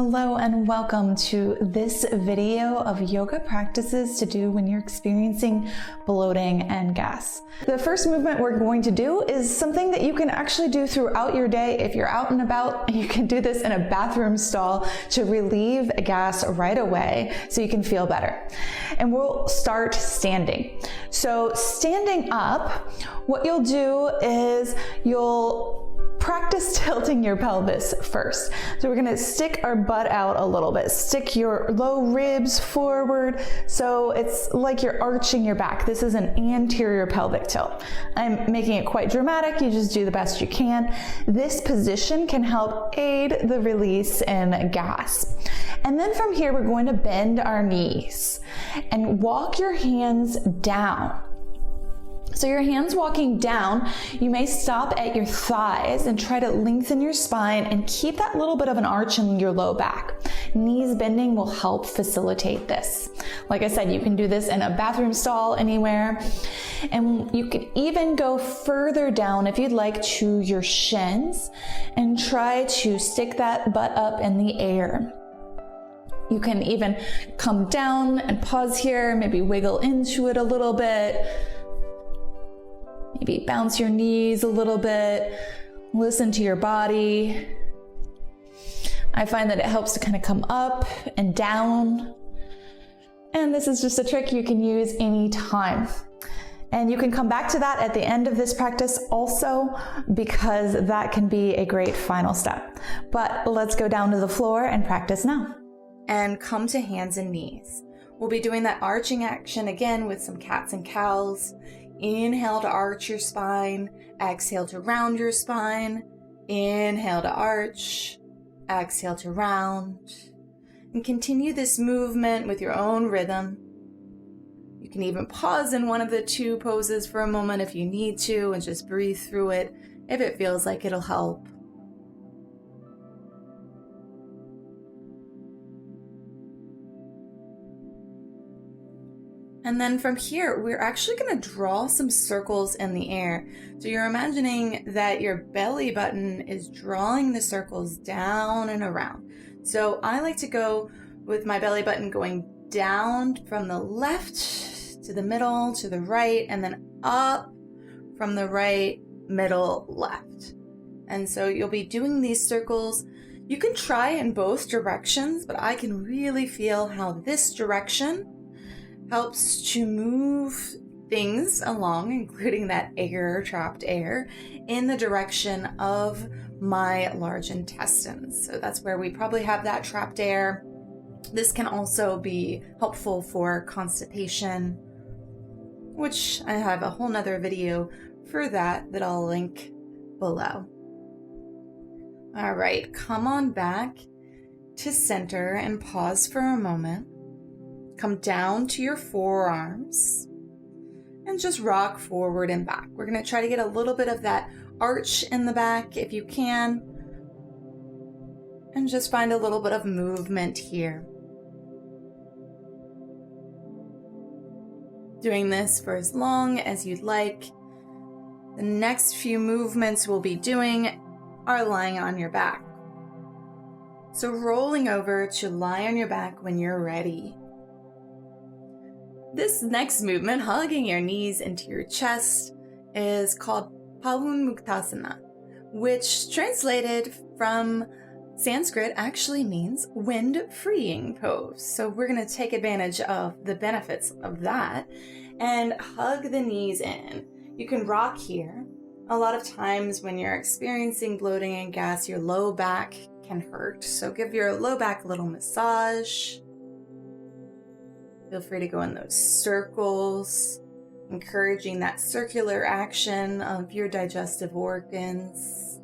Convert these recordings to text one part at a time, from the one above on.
Hello and welcome to this video of yoga practices to do when you're experiencing bloating and gas. The first movement we're going to do is something that you can actually do throughout your day. If you're out and about, you can do this in a bathroom stall to relieve gas right away so you can feel better. And we'll start standing. So standing up, what you'll do is you'll practice tilting your pelvis first. So we're gonna stick our butt out a little bit. Stick your low ribs forward so it's like you're arching your back. This is an anterior pelvic tilt. I'm making it quite dramatic. You just do the best you can. This position can help aid the release in gas. And then from here, we're going to bend our knees and walk your hands down. So your hands walking down, you may stop at your thighs and try to lengthen your spine and keep that little bit of an arch in your low back. Knees bending will help facilitate this. Like I said, you can do this in a bathroom stall anywhere. And you could even go further down if you'd like to your shins and try to stick that butt up in the air. You can even come down and pause here, maybe wiggle into it a little bit. Maybe bounce your knees a little bit, listen to your body. I find that it helps to kind of come up and down. And this is just a trick you can use anytime. And you can come back to that at the end of this practice also, because that can be a great final step. But let's go down to the floor and practice now. And come to hands and knees. We'll be doing that arching action again with some cats and cows. Inhale to arch your spine, exhale to round your spine, inhale to arch, exhale to round, and continue this movement with your own rhythm. You can even pause in one of the two poses for a moment if you need to and just breathe through it if it feels like it'll help. And then from here, we're actually going to draw some circles in the air. So you're imagining that your belly button is drawing the circles down and around. So I like to go with my belly button going down from the left to the middle to the right, and then up from the right, middle, left. And so you'll be doing these circles. You can try in both directions, but I can really feel how this direction helps to move things along, including that air, trapped air, in the direction of my large intestines. So that's where we probably have that trapped air. This can also be helpful for constipation, which I have a whole nother video for that I'll link below. All right, come on back to center and pause for a moment. Come down to your forearms and just rock forward and back. We're going to try to get a little bit of that arch in the back if you can, and just find a little bit of movement here. Doing this for as long as you'd like. The next few movements we'll be doing are lying on your back. So rolling over to lie on your back when you're ready. This next movement, hugging your knees into your chest, is called Pawanmuktasana, which translated from Sanskrit actually means wind-freeing pose. So we're going to take advantage of the benefits of that and hug the knees in. You can rock here. A lot of times when you're experiencing bloating and gas, your low back can hurt. So give your low back a little massage. Feel free to go in those circles, encouraging that circular action of your digestive organs.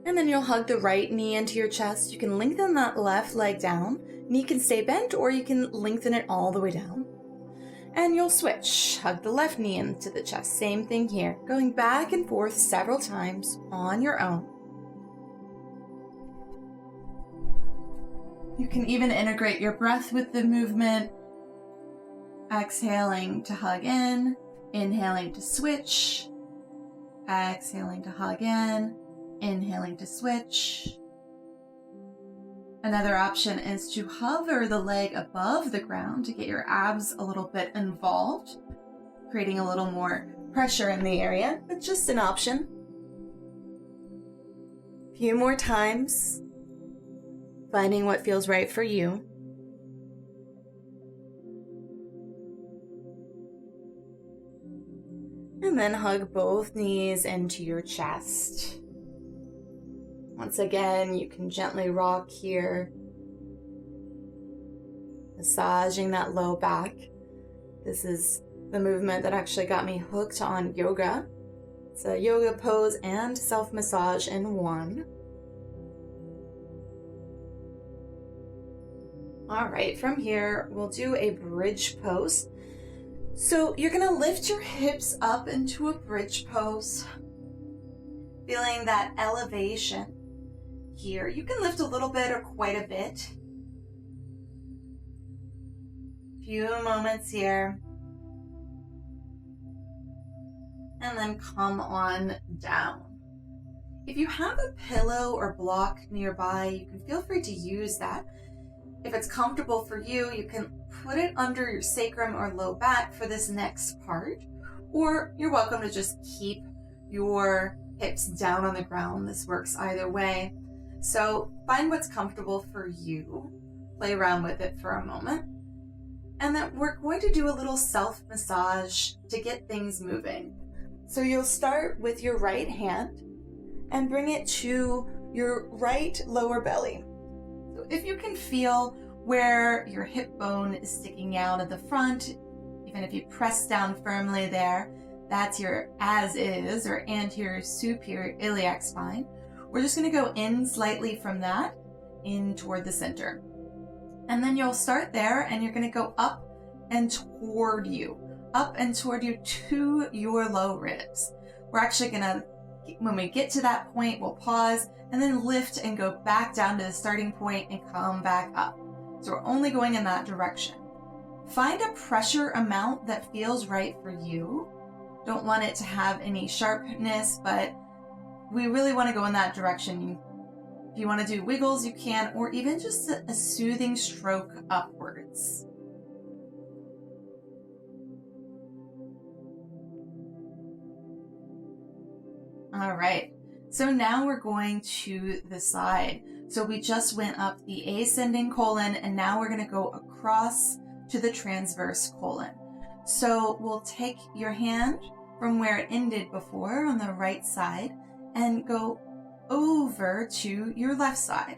And then you'll hug the right knee into your chest. You can lengthen that left leg down. Knee can stay bent, or you can lengthen it all the way down. And you'll switch. Hug the left knee into the chest. Same thing here. Going back and forth several times on your own. You can even integrate your breath with the movement. Exhaling to hug in, inhaling to switch, exhaling to hug in, Inhaling to switch. Another option is to hover the leg above the ground to get your abs a little bit involved, creating a little more pressure in the area, but just an option. A few more times, finding what feels right for you. And then hug both knees into your chest. Once again, you can gently rock here, massaging that low back. This is the movement that actually got me hooked on yoga. It's a yoga pose and self-massage in one. All right, from here, we'll do a bridge pose. So you're gonna lift your hips up into a bridge pose, feeling that elevation here. You can lift a little bit or quite a bit. Few moments here. And then come on down. If you have a pillow or block nearby, you can feel free to use that. If it's comfortable for you, you can put it under your sacrum or low back for this next part, or you're welcome to just keep your hips down on the ground. This works either way. So find what's comfortable for you. Play around with it for a moment. And then we're going to do a little self-massage to get things moving. So you'll start with your right hand and bring it to your right lower belly. So if you can feel where your hip bone is sticking out at the front, even if you press down firmly there, that's your as is or anterior superior iliac spine. We're just going to go in slightly from that, in toward the center. And then you'll start there and you're going to go up and toward you to your low ribs. We're actually going to, when we get to that point, we'll pause and then lift and go back down to the starting point and come back up. So we're only going in that direction. Find a pressure amount that feels right for you. Don't want it to have any sharpness, but we really want to go in that direction. If you want to do wiggles, you can, or even just a soothing stroke upwards. All right, so now we're going to the side. So we just went up the ascending colon, and now we're going to go across to the transverse colon. So we'll take your hand from where it ended before on the right side and go over to your left side.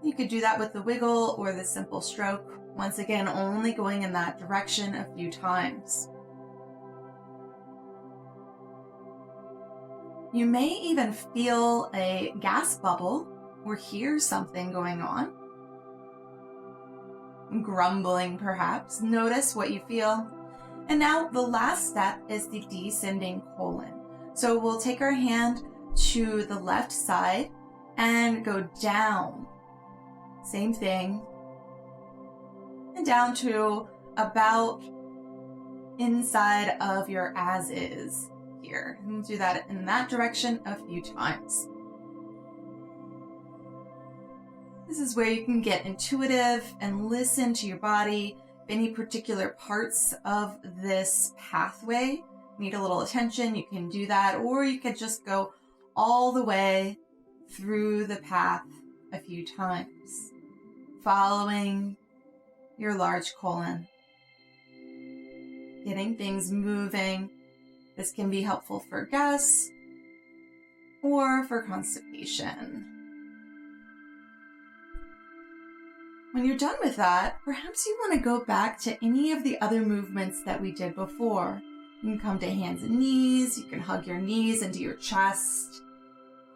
You could do that with the wiggle or the simple stroke. Once again, only going in that direction a few times. You may even feel a gas bubble or hear something going on. Grumbling perhaps. Notice what you feel. And now the last step is the descending colon. So we'll take our hand to the left side and go down. Same thing. And down to about inside of your as is here. And do that in that direction a few times. This is where you can get intuitive and listen to your body. If any particular parts of this pathway need a little attention, you can do that, or you could just go all the way through the path a few times, following your large colon, getting things moving. This can be helpful for gas or for constipation. When you're done with that, perhaps you want to go back to any of the other movements that we did before. You can come to hands and knees, you can hug your knees into your chest.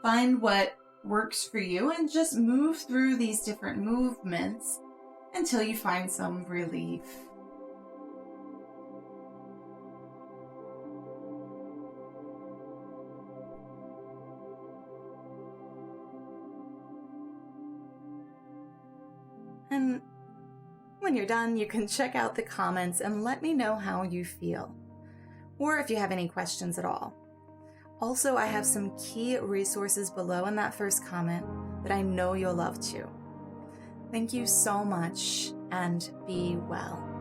Find what works for you and just move through these different movements until you find some relief. And when you're done, you can check out the comments and let me know how you feel, or if you have any questions at all. Also, I have some key resources below in that first comment that I know you'll love too. Thank you so much, and be well.